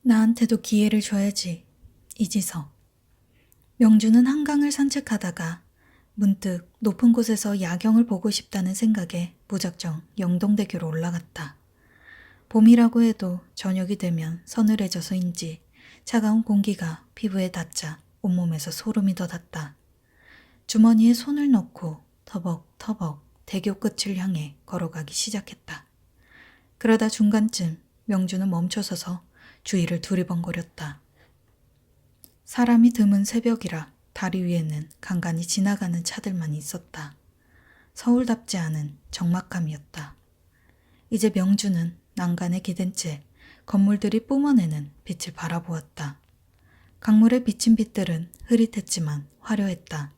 나한테도 기회를 줘야지. 이지서. 명주는 한강을 산책하다가 문득 높은 곳에서 야경을 보고 싶다는 생각에 무작정 영동대교로 올라갔다. 봄이라고 해도 저녁이 되면 서늘해져서인지 차가운 공기가 피부에 닿자 온몸에서 소름이 돋았다. 주머니에 손을 넣고 터벅터벅 대교 끝을 향해 걸어가기 시작했다. 그러다 중간쯤 명주는 멈춰서서 주위를 두리번거렸다. 사람이 드문 새벽이라 다리 위에는 간간히 지나가는 차들만 있었다. 서울답지 않은 적막함이었다. 이제 명주는 난간에 기댄 채 건물들이 뿜어내는 빛을 바라보았다. 강물에 비친 빛들은 흐릿했지만 화려했다.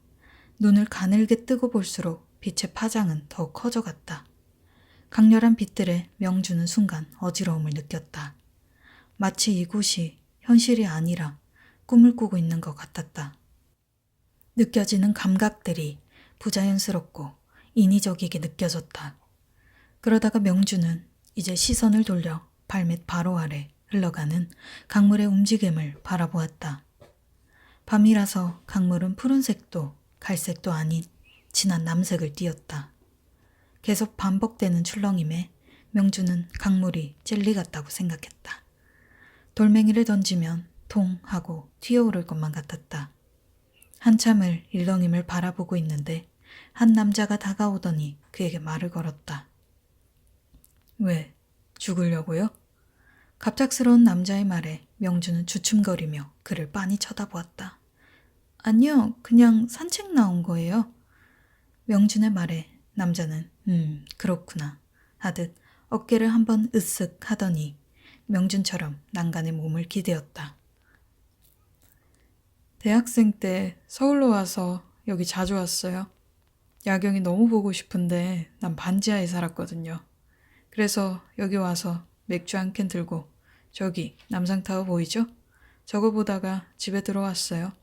눈을 가늘게 뜨고 볼수록 빛의 파장은 더욱 커져갔다. 강렬한 빛들에 명주는 순간 어지러움을 느꼈다. 마치 이곳이 현실이 아니라 꿈을 꾸고 있는 것 같았다. 느껴지는 감각들이 부자연스럽고 인위적이게 느껴졌다. 그러다가 명주는 이제 시선을 돌려 발밑 바로 아래 흘러가는 강물의 움직임을 바라보았다. 밤이라서 강물은 푸른색도 갈색도 아닌 진한 남색을 띠었다. 계속 반복되는 출렁임에 명주는 강물이 젤리 같다고 생각했다. 돌멩이를 던지면 통 하고 튀어오를 것만 같았다. 한참을 일렁임을 바라보고 있는데 한 남자가 다가오더니 그에게 말을 걸었다. 왜? 죽으려고요? 갑작스러운 남자의 말에 명주는 주춤거리며 그를 빤히 쳐다보았다. 아니요, 그냥 산책 나온 거예요. 명준의 말에 남자는 그렇구나 하듯 어깨를 한번 으쓱 하더니 명준처럼 난간에 몸을 기대었다. 대학생 때 서울로 와서 여기 자주 왔어요. 야경이 너무 보고 싶은데 난 반지하에 살았거든요. 그래서 여기 와서 맥주 한 캔 들고 저기 남상타워 보이죠? 저거 보다가 집에 들어왔어요.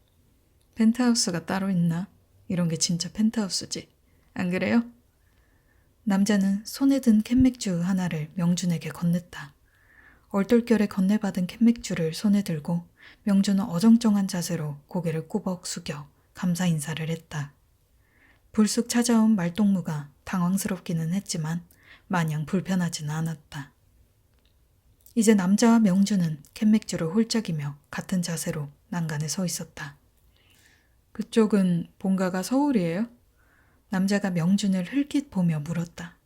펜트하우스가 따로 있나? 이런 게 진짜 펜트하우스지. 안 그래요? 남자는 손에 든 캔맥주 하나를 명준에게 건넸다. 얼떨결에 건네받은 캔맥주를 손에 들고 명준은 어정쩡한 자세로 고개를 꾸벅 숙여 감사 인사를 했다. 불쑥 찾아온 말동무가 당황스럽기는 했지만 마냥 불편하지는 않았다. 이제 남자와 명준은 캔맥주를 홀짝이며 같은 자세로 난간에 서 있었다. 그쪽은 본가가 서울이에요? 남자가 명준을 흘낏 보며 물었다.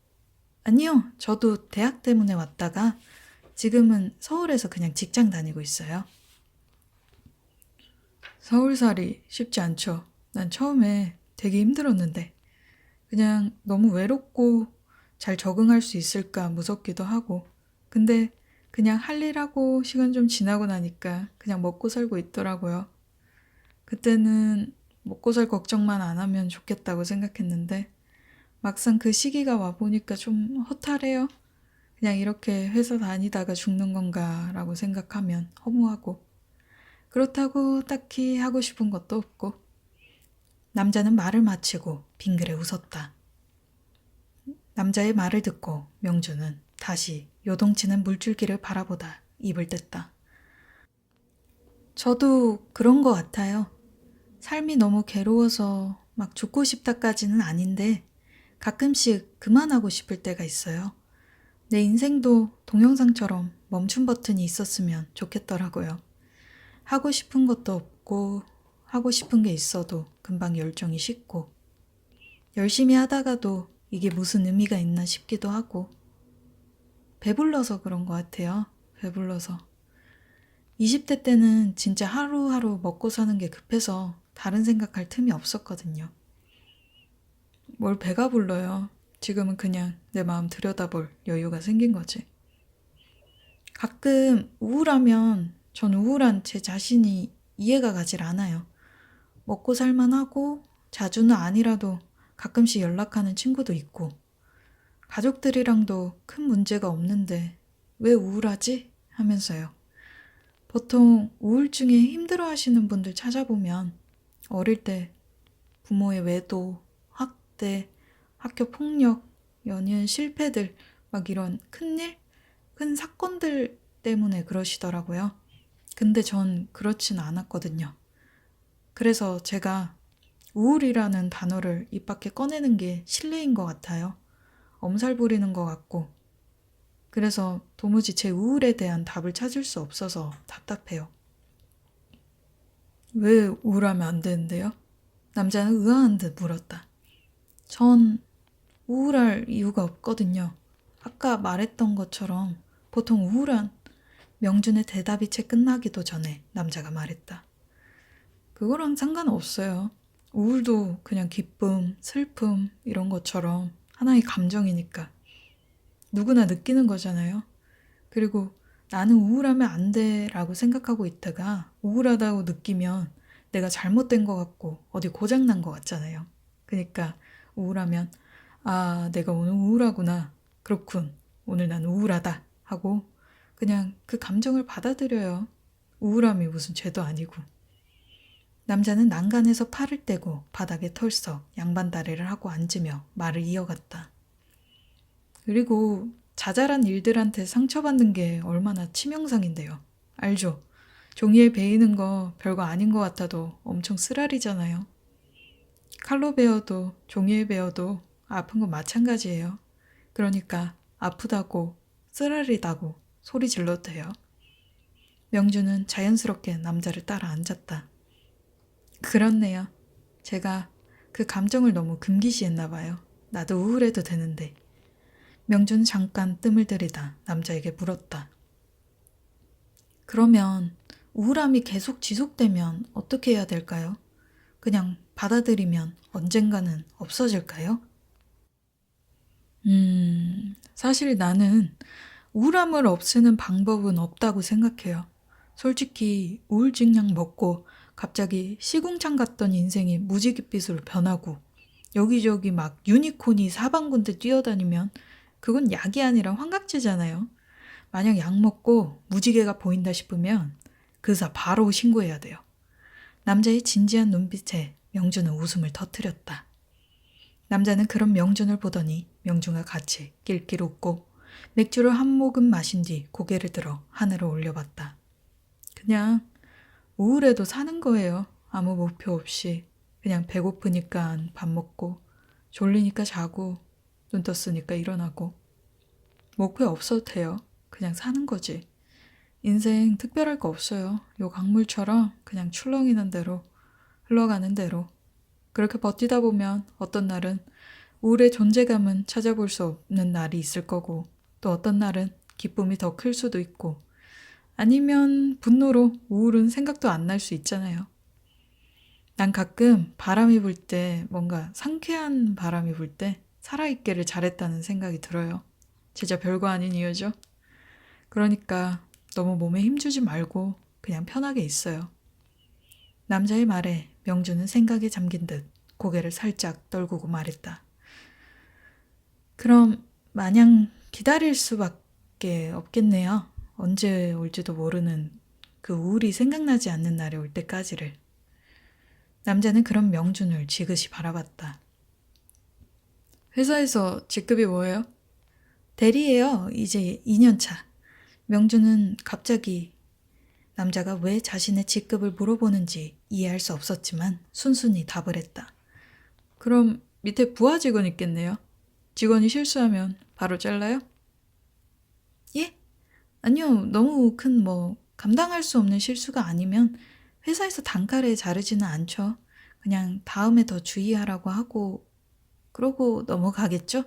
아니요, 저도 대학 때문에 왔다가 지금은 서울에서 그냥 직장 다니고 있어요. 서울살이 쉽지 않죠. 난 처음에 되게 힘들었는데 그냥 너무 외롭고 잘 적응할 수 있을까 무섭기도 하고 근데 그냥 할 일하고 시간 좀 지나고 나니까 그냥 먹고 살고 있더라고요. 그때는 먹고 살 걱정만 안 하면 좋겠다고 생각했는데 막상 그 시기가 와보니까 좀 허탈해요. 그냥 이렇게 회사 다니다가 죽는 건가 라고 생각하면 허무하고 그렇다고 딱히 하고 싶은 것도 없고. 남자는 말을 마치고 빙그레 웃었다. 남자의 말을 듣고 명주는 다시 요동치는 물줄기를 바라보다 입을 뗐다. 저도 그런 것 같아요. 삶이 너무 괴로워서 막 죽고 싶다까지는 아닌데 가끔씩 그만하고 싶을 때가 있어요. 내 인생도 동영상처럼 멈춤 버튼이 있었으면 좋겠더라고요. 하고 싶은 것도 없고 하고 싶은 게 있어도 금방 열정이 식고 열심히 하다가도 이게 무슨 의미가 있나 싶기도 하고 배불러서 그런 것 같아요. 배불러서. 20대 때는 진짜 하루하루 먹고 사는 게 급해서 다른 생각할 틈이 없었거든요. 뭘 배가 불러요. 지금은 그냥 내 마음 들여다볼 여유가 생긴 거지. 가끔 우울하면 전 우울한 제 자신이 이해가 가질 않아요. 먹고 살만하고 자주는 아니라도 가끔씩 연락하는 친구도 있고 가족들이랑도 큰 문제가 없는데 왜 우울하지? 하면서요. 보통 우울증에 힘들어하시는 분들 찾아보면 어릴 때 부모의 외도, 학대, 학교 폭력, 연인 실패들 막 이런 큰일, 큰 사건들 때문에 그러시더라고요. 근데 전 그렇진 않았거든요. 그래서 제가 우울이라는 단어를 입 밖에 꺼내는 게 실례인 것 같아요. 엄살 부리는 것 같고. 그래서 도무지 제 우울에 대한 답을 찾을 수 없어서 답답해요. 왜 우울하면 안 되는데요? 남자는 의아한 듯 물었다. 전 우울할 이유가 없거든요. 아까 말했던 것처럼 보통 우울한 명준의 대답이 채 끝나기도 전에 남자가 말했다. 그거랑 상관없어요. 우울도 그냥 기쁨, 슬픔 이런 것처럼 하나의 감정이니까 누구나 느끼는 거잖아요. 그리고 나는 우울하면 안 돼라고 생각하고 있다가 우울하다고 느끼면 내가 잘못된 것 같고 어디 고장난 것 같잖아요. 그러니까 우울하면 아, 내가 오늘 우울하구나. 그렇군. 오늘 난 우울하다 하고 그냥 그 감정을 받아들여요. 우울함이 무슨 죄도 아니고. 남자는 난간에서 팔을 떼고 바닥에 털썩 양반다리를 하고 앉으며 말을 이어갔다. 그리고 자잘한 일들한테 상처받는 게 얼마나 치명상인데요. 알죠? 종이에 베이는 거 별거 아닌 것 같아도 엄청 쓰라리잖아요. 칼로 베어도 종이에 베어도 아픈 건 마찬가지예요. 그러니까 아프다고 쓰라리다고 소리 질러도 돼요. 명주는 자연스럽게 남자를 따라 앉았다. 그렇네요. 제가 그 감정을 너무 금기시했나 봐요. 나도 우울해도 되는데. 명주는 잠깐 뜸을 들이다 남자에게 물었다. 그러면 우울함이 계속 지속되면 어떻게 해야 될까요? 그냥 받아들이면 언젠가는 없어질까요? 사실 나는 우울함을 없애는 방법은 없다고 생각해요. 솔직히 우울증 약 먹고 갑자기 시궁창 같던 인생이 무지갯빛으로 변하고 여기저기 막 유니콘이 사방군데 뛰어다니면 그건 약이 아니라 환각제잖아요. 만약 약 먹고 무지개가 보인다 싶으면 그 의사 바로 신고해야 돼요. 남자의 진지한 눈빛에 명준은 웃음을 터뜨렸다. 남자는 그런 명준을 보더니 명준과 같이 낄낄 웃고 맥주를 한 모금 마신 뒤 고개를 들어 하늘을 올려봤다. 그냥 우울해도 사는 거예요. 아무 목표 없이. 그냥 배고프니까 밥 먹고 졸리니까 자고 눈 떴으니까 일어나고 목표 없어도 돼요. 그냥 사는 거지. 인생 특별할 거 없어요. 요 강물처럼 그냥 출렁이는 대로 흘러가는 대로 그렇게 버티다 보면 어떤 날은 우울의 존재감은 찾아볼 수 없는 날이 있을 거고 또 어떤 날은 기쁨이 더 클 수도 있고 아니면 분노로 우울은 생각도 안 날 수 있잖아요. 난 가끔 바람이 불 때 뭔가 상쾌한 바람이 불 때 살아있기를 잘했다는 생각이 들어요. 진짜 별거 아닌 이유죠. 그러니까 너무 몸에 힘주지 말고 그냥 편하게 있어요. 남자의 말에 명주는 생각에 잠긴 듯 고개를 살짝 떨구고 말했다. 그럼 마냥 기다릴 수밖에 없겠네요. 언제 올지도 모르는 그 우울이 생각나지 않는 날이 올 때까지를. 남자는 그런 명준을 지그시 바라봤다. 회사에서 직급이 뭐예요? 대리예요. 이제 2년 차. 명준은 갑자기 남자가 왜 자신의 직급을 물어보는지 이해할 수 없었지만 순순히 답을 했다. 그럼 밑에 부하 직원 있겠네요. 직원이 실수하면 바로 잘라요? 예? 아니요. 너무 큰 감당할 수 없는 실수가 아니면 회사에서 단칼에 자르지는 않죠. 그냥 다음에 더 주의하라고 하고 그러고 넘어가겠죠?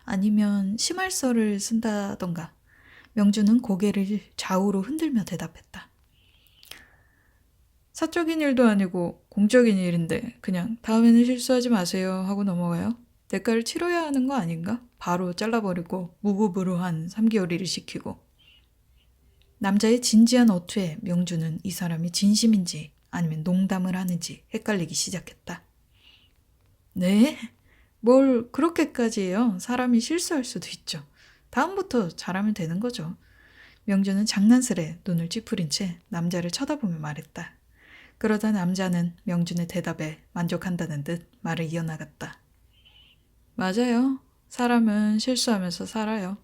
아니면 심할서를 쓴다던가. 명주는 고개를 좌우로 흔들며 대답했다. 사적인 일도 아니고 공적인 일인데 그냥 다음에는 실수하지 마세요 하고 넘어가요. 대가를 치러야 하는 거 아닌가? 바로 잘라버리고 무구부루한 3개월 일을 시키고. 남자의 진지한 어투에 명주는 이 사람이 진심인지 아니면 농담을 하는지 헷갈리기 시작했다. 네? 뭘 그렇게까지 해요? 사람이 실수할 수도 있죠. 다음부터 잘하면 되는 거죠. 명주는 장난스레 눈을 찌푸린 채 남자를 쳐다보며 말했다. 그러다 남자는 명준의 대답에 만족한다는 듯 말을 이어나갔다. 맞아요. 사람은 실수하면서 살아요.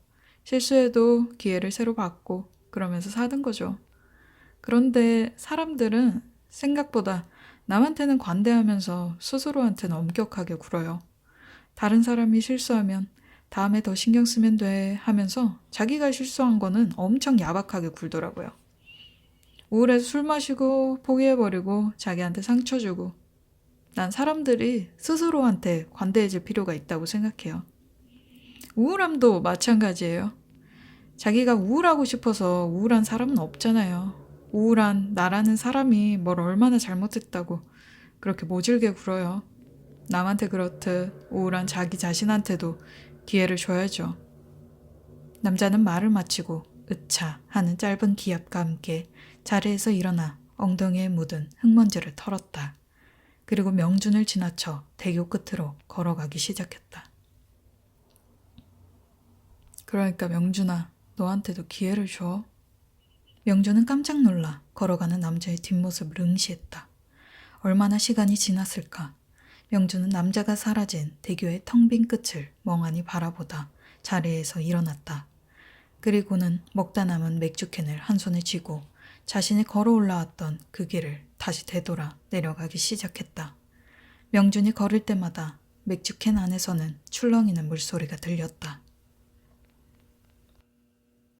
실수해도 기회를 새로 받고 그러면서 사는 거죠. 그런데 사람들은 생각보다 남한테는 관대하면서 스스로한테는 엄격하게 굴어요. 다른 사람이 실수하면 다음에 더 신경 쓰면 돼 하면서 자기가 실수한 거는 엄청 야박하게 굴더라고요. 우울해서 술 마시고 포기해버리고 자기한테 상처 주고. 난 사람들이 스스로한테 관대해질 필요가 있다고 생각해요. 우울함도 마찬가지예요. 자기가 우울하고 싶어서 우울한 사람은 없잖아요. 우울한 나라는 사람이 뭘 얼마나 잘못했다고 그렇게 모질게 굴어요. 남한테 그렇듯 우울한 자기 자신한테도 기회를 줘야죠. 남자는 말을 마치고 으차 하는 짧은 기합과 함께 자리에서 일어나 엉덩이에 묻은 흙먼지를 털었다. 그리고 명준을 지나쳐 대교 끝으로 걸어가기 시작했다. 그러니까 명준아, 너한테도 기회를 줘. 명준은 깜짝 놀라 걸어가는 남자의 뒷모습을 응시했다. 얼마나 시간이 지났을까? 명준은 남자가 사라진 대교의 텅 빈 끝을 멍하니 바라보다 자리에서 일어났다. 그리고는 먹다 남은 맥주캔을 한 손에 쥐고 자신이 걸어 올라왔던 그 길을 다시 되돌아 내려가기 시작했다. 명준이 걸을 때마다 맥주캔 안에서는 출렁이는 물소리가 들렸다.